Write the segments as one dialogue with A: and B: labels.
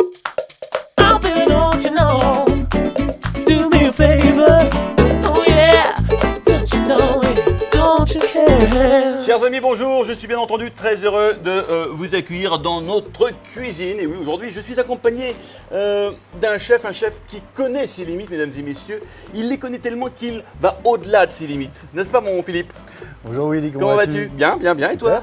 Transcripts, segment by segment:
A: Oh, baby, don't you know? Do me a favor. Oh, yeah. Don't you know it? Don't you care?
B: Chers amis, bonjour, je suis bien entendu très heureux de vous accueillir dans notre cuisine. Et oui, aujourd'hui, je suis accompagné d'un chef, un chef qui connaît ses limites, mesdames et messieurs. Il les connaît tellement qu'il va au-delà de ses limites. N'est-ce pas, mon Philippe?
C: Bonjour Willy,
B: Comment vas-tu? Bien, bien, bien. Et toi?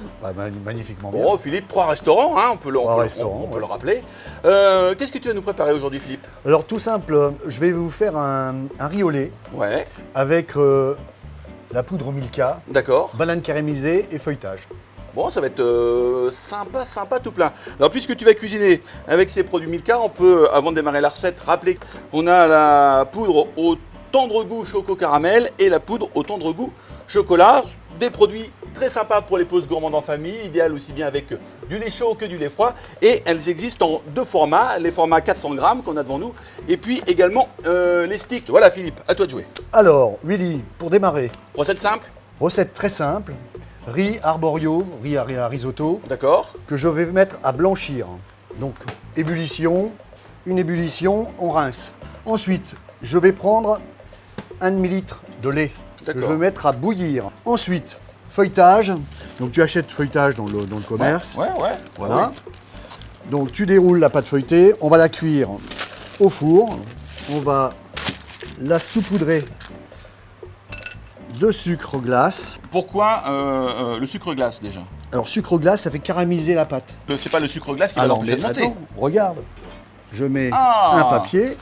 C: Magnifiquement bien.
B: Bon, Philippe, 3 restaurants, hein, on peut le
C: Ouais.
B: rappeler. Qu'est-ce que tu vas nous préparer aujourd'hui, Philippe?
C: Alors tout simple, je vais vous faire un riz au lait
B: Ouais,
C: avec la poudre Milka,
B: d'accord.
C: banane caramélisée et feuilletage.
B: Bon, ça va être sympa tout plein. Alors, puisque tu vas cuisiner avec ces produits Milka, on peut, avant de démarrer la recette, rappeler qu'on a la poudre au tendre goût choco caramel et la poudre au tendre goût chocolat. Des produits très sympas pour les pauses gourmandes en famille, idéal aussi bien avec du lait chaud que du lait froid. Et elles existent en deux formats, les formats 400 grammes qu'on a devant nous, et puis également les sticks. Voilà Philippe, à toi de jouer.
C: Alors Willy, pour démarrer,
B: Recette simple,
C: recette très simple, riz arborio, riz à risotto,
B: d'accord.
C: que je vais mettre à blanchir. Donc ébullition, une ébullition, on rince. Ensuite, je vais prendre un demi-litre de lait que je
B: D'accord.
C: vais mettre à bouillir. Ensuite, feuilletage. Donc tu achètes feuilletage dans le commerce.
B: Ouais.
C: Voilà. Donc tu déroules la pâte feuilletée, on va la cuire au four. On va la saupoudrer de sucre glace.
B: Pourquoi le sucre glace déjà?
C: Alors sucre glace, ça fait caraméliser la pâte.
B: C'est pas le sucre glace qui va
C: Alors
B: l'empêcher de monter.
C: attends, regarde. Je mets
B: Ah.
C: un papier,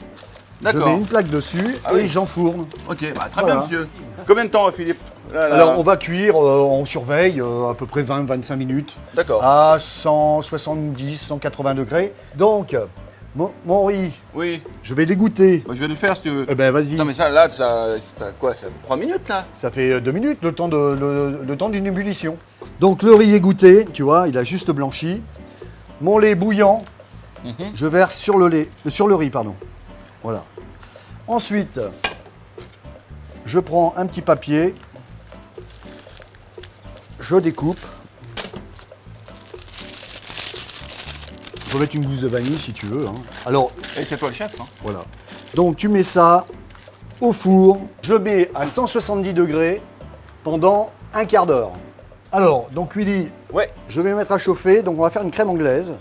C: je
B: D'accord.
C: mets une plaque dessus
B: Ah
C: et
B: oui.
C: j'enfourne.
B: Ok, bah, très
C: Voilà.
B: bien monsieur. Combien de temps Philippe? Là.
C: Alors on va cuire, on surveille à peu près 20-25 minutes
B: D'accord.
C: à 170-180 degrés. Donc mon riz,
B: Oui,
C: je vais l'égoutter.
B: moi, je vais le faire si tu veux.
C: Eh ben vas-y.
B: Non mais ça là, ça quoi? Ça fait 3 minutes là?
C: Ça fait 2 minutes, le temps d'une ébullition. Donc le riz égoutté, tu vois, il a juste blanchi. Mon lait bouillant, je verse sur le riz, pardon. Voilà. Ensuite, je prends un petit papier, je découpe. Je peux mettre une gousse de vanille si tu veux, hein. Alors,
B: Et c'est toi le chef, hein?
C: voilà. Donc tu mets ça au four. Je mets à 170 degrés pendant un quart d'heure. Alors, donc Willy,
B: Ouais,
C: je vais mettre à chauffer. Donc on va faire une crème anglaise.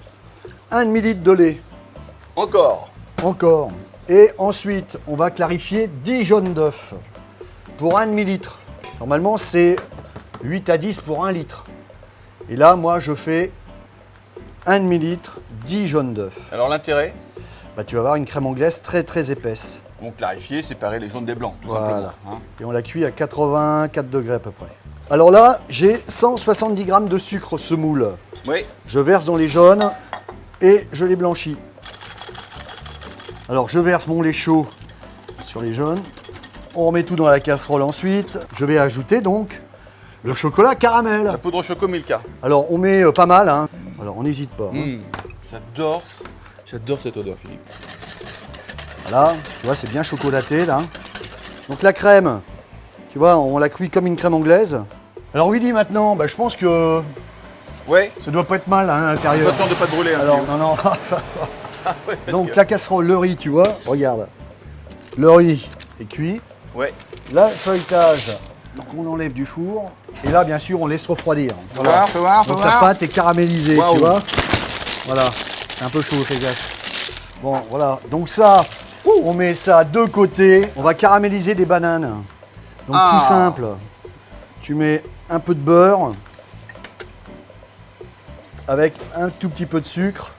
C: Un demi-litre de lait,
B: encore.
C: encore. Et ensuite, on va clarifier 10 jaunes d'œufs pour un demi-litre. Normalement, c'est 8 à 10 pour 1 litre. Et là, moi, je fais un demi-litre, 10 jaunes d'œufs.
B: Alors l'intérêt?
C: Bah, tu vas avoir une crème anglaise très très épaisse.
B: Donc clarifier, séparer les jaunes des blancs, tout
C: Voilà.
B: simplement. Hein.
C: Et on la cuit à 84 degrés à peu près. Alors là, j'ai 170 grammes de sucre semoule.
B: Oui,
C: Je verse dans les jaunes et je les blanchis. Alors je verse mon lait chaud sur les jaunes. On remet tout dans la casserole ensuite. Je vais ajouter donc le chocolat caramel.
B: la poudre choco Milka.
C: Alors on met pas mal, hein. Alors on n'hésite pas, hein.
B: J'adore cette odeur Philippe.
C: Voilà, tu vois, c'est bien chocolaté là. Donc la crème, tu vois, on la cuit comme une crème anglaise. Alors Willy, maintenant, bah, je pense que
B: Ouais,
C: ça doit pas être mal hein, à l'intérieur.
B: attention de pas te brûler. Hein,
C: Alors,
B: Philippe.
C: non.
B: Ouais, parce
C: Donc
B: que-
C: la casserole, le riz, tu vois, regarde. Le riz est cuit.
B: Ouais,
C: Là, feuilletage, donc on enlève du four. Et là, bien sûr, on laisse refroidir.
B: Fais voir.
C: Donc la pâte est caramélisée,
B: Waouh.
C: tu vois. Voilà, c'est un peu chaud, fais gaffe. Bon, voilà. Donc ça, on met ça de côté. On va caraméliser des bananes. Donc
B: Ah.
C: tout simple. Tu mets un peu de beurre avec un tout petit peu de sucre.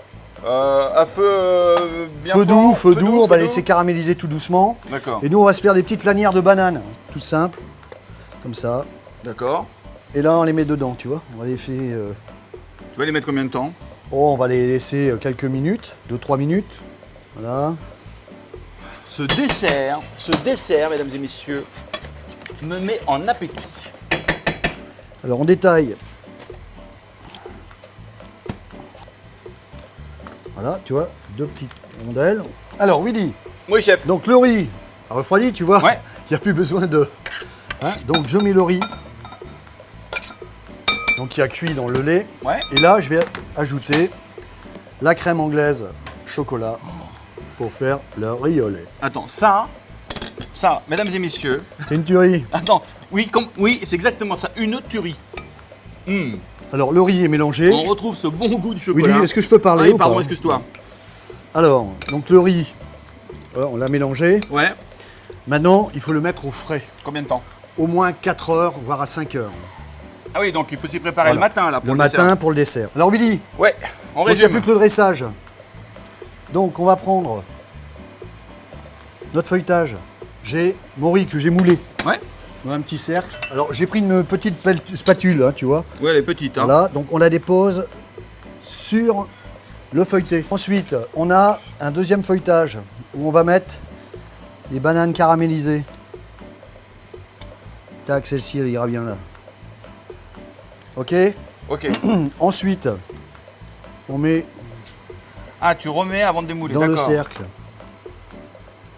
B: À feu bien
C: Feu
B: fort.
C: doux, feu doux, on va
B: feu
C: laisser caraméliser tout doucement.
B: D'accord,
C: Et nous, on va se faire des petites lanières de bananes, tout simple, comme ça.
B: d'accord.
C: Et là, on les met dedans, tu vois. On va les faire.
B: Tu vas les mettre combien de temps?
C: Oh, on va les laisser quelques minutes, 2-3 minutes. Voilà.
B: Ce dessert, mesdames et messieurs, me met en appétit.
C: Alors, on détaille. Voilà, tu vois, 2 petites rondelles. Alors, Willy,
B: Oui, chef.
C: donc le riz a refroidi, tu vois.
B: Ouais.
C: Il n'y a plus besoin de. Hein, donc, je mets le riz. Donc, il a cuit dans le lait.
B: Ouais.
C: Et là, je vais ajouter la crème anglaise chocolat pour faire le riz au lait.
B: Attends, ça, mesdames et messieurs.
C: C'est une tuerie.
B: Attends, oui, oui, c'est exactement ça, une tuerie.
C: Alors, le riz est mélangé.
B: On retrouve ce bon goût du chocolat.
C: Willy, est-ce que je peux parler
B: Oui,
C: ou
B: pardon,
C: pas
B: excuse-toi.
C: Alors, donc le riz, on l'a mélangé.
B: Ouais.
C: Maintenant, il faut le mettre au frais.
B: Combien de temps?
C: Au moins 4 heures, voire à 5 heures.
B: Ah oui, donc il faut s'y préparer le
C: Voilà.
B: matin là pour
C: Le
B: dessert.
C: matin pour le dessert. Alors, Willy,
B: Ouais, on
C: il n'y a
B: résume.
C: plus que le dressage. Donc, on va prendre notre feuilletage. J'ai mon riz que j'ai moulé
B: Ouais.
C: dans un petit cercle. Alors, j'ai pris une petite spatule, hein, tu vois.
B: Ouais, elle est petite. Hein.
C: Voilà, donc on la dépose sur le feuilleté. Ensuite, on a un deuxième feuilletage où on va mettre les bananes caramélisées. Tac, celle-ci, elle ira bien là. Ok.
B: Ok.
C: Ensuite, on met
B: Ah, tu remets avant de démouler,
C: dans le
B: d'accord.
C: cercle.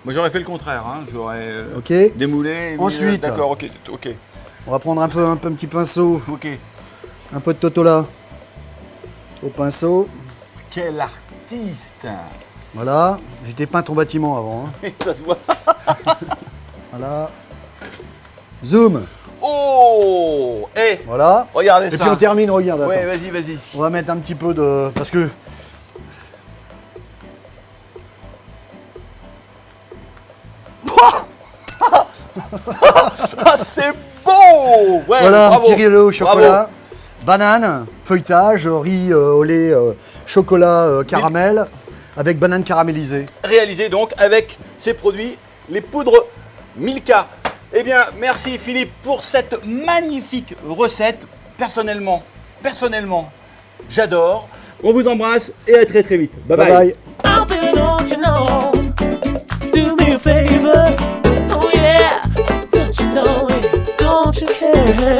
B: Moi j'aurais fait le contraire, hein. J'aurais
C: Ok.
B: démoulé. mis,
C: Ensuite.
B: D'accord, ok, ok,
C: On va prendre un petit pinceau,
B: ok.
C: un peu de totola au pinceau.
B: Quel artiste.
C: Voilà. J'étais peint ton bâtiment avant. Hein.
B: Ça se voit.
C: Voilà. Zoom.
B: Oh. Eh,
C: Voilà.
B: regardez
C: Et
B: ça.
C: puis on termine, regarde.
B: Ouais,
C: attends.
B: vas-y, vas-y.
C: On va mettre un petit peu de... Parce que...
B: Ah, c'est beau. Ouais,
C: voilà,
B: bravo.
C: un petit riz au chocolat.
B: Bravo.
C: Banane, feuilletage, riz au lait, chocolat, caramel, avec banane caramélisée.
B: Réalisé donc avec ces produits, les poudres Milka. Eh bien, merci Philippe pour cette magnifique recette. Personnellement, j'adore. On vous embrasse et à très très vite. Bye bye.
C: Bye bye.
A: Oh, baby, don't you know? Do me a favor. Oh, yeah. Don't you know it? Don't you care?